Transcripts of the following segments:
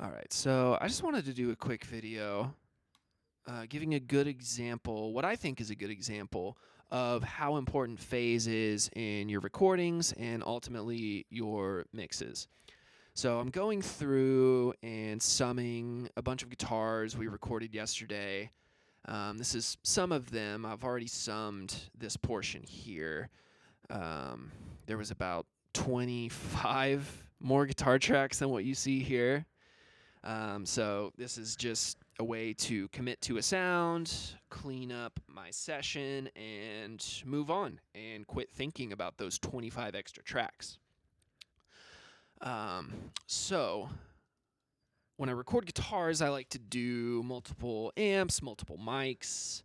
All right, so I just wanted to do a quick video giving a good example, what I think is a good example of how important phase is in your recordings and ultimately your mixes. So I'm going through and summing a bunch of guitars we recorded yesterday. This is some of them. I've already summed this portion here. There was about 25 more guitar tracks than what you see here. So this is just a way to commit to a sound, clean up my session, and move on and quit thinking about those 25 extra tracks. So when I record guitars, I like to do multiple amps, multiple mics,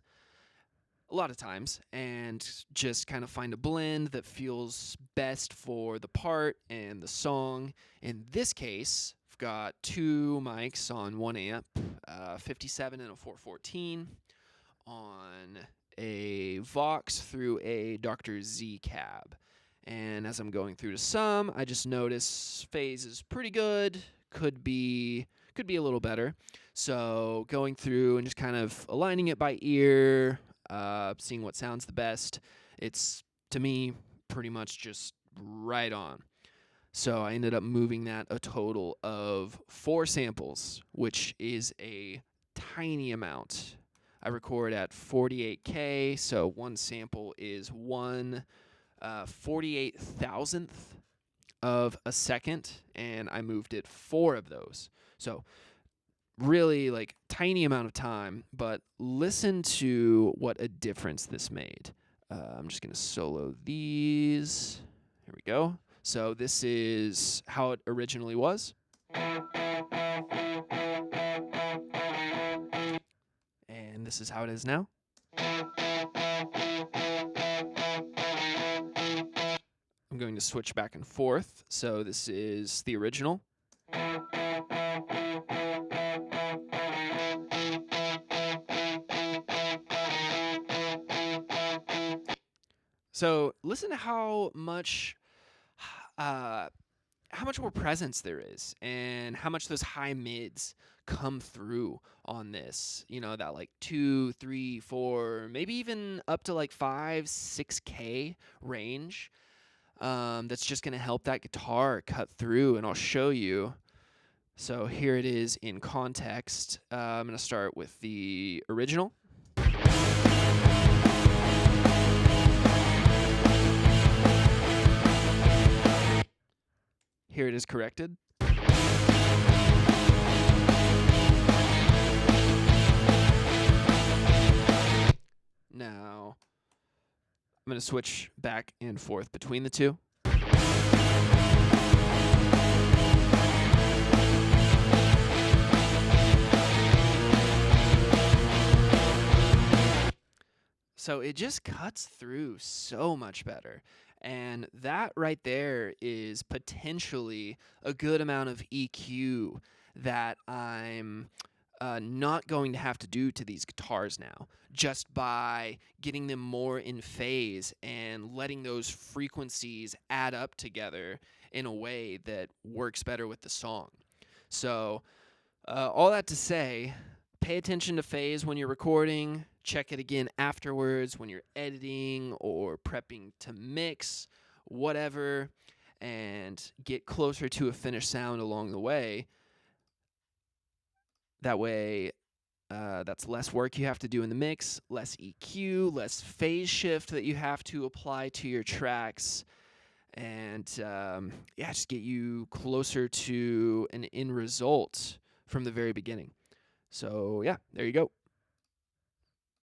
a lot of times, and just kind of find a blend that feels best for the part and the song. In this case, I've got two mics on one amp, 57 and a 414, on a Vox through a Dr. Z cab. And as I'm going through to sum, I just notice phase is pretty good, could be a little better. So going through and just kind of aligning it by ear, seeing what sounds the best. It's, to me, pretty much just right on. So I ended up moving that a total of 4 samples, which is a tiny amount. I record at 48K, so one sample is 1/48,000th of a second, and I moved it 4 of those. So really like tiny amount of time, but listen to what a difference this made. I'm just going to solo these. Here we go. So this is how it originally was. And this is how it is now. I'm going to switch back and forth. So this is the original. So listen to how much more presence there is and how much those high mids come through on this. You know, that like 2, 3, 4, maybe even up to like 5, 6K range. That's just going to help that guitar cut through, and I'll show you. So here it is in context. I'm going to start with the original. Here it is corrected. Now, I'm going to switch back and forth between the two. So it just cuts through so much better. And that right there is potentially a good amount of EQ that I'm not going to have to do to these guitars now, just by getting them more in phase and letting those frequencies add up together in a way that works better with the song. So all that to say, pay attention to phase when you're recording. Check it again afterwards when you're editing or prepping to mix, whatever, and get closer to a finished sound along the way. That way, that's less work you have to do in the mix, less EQ, less phase shift that you have to apply to your tracks, and just get you closer to an end result from the very beginning. So yeah, there you go.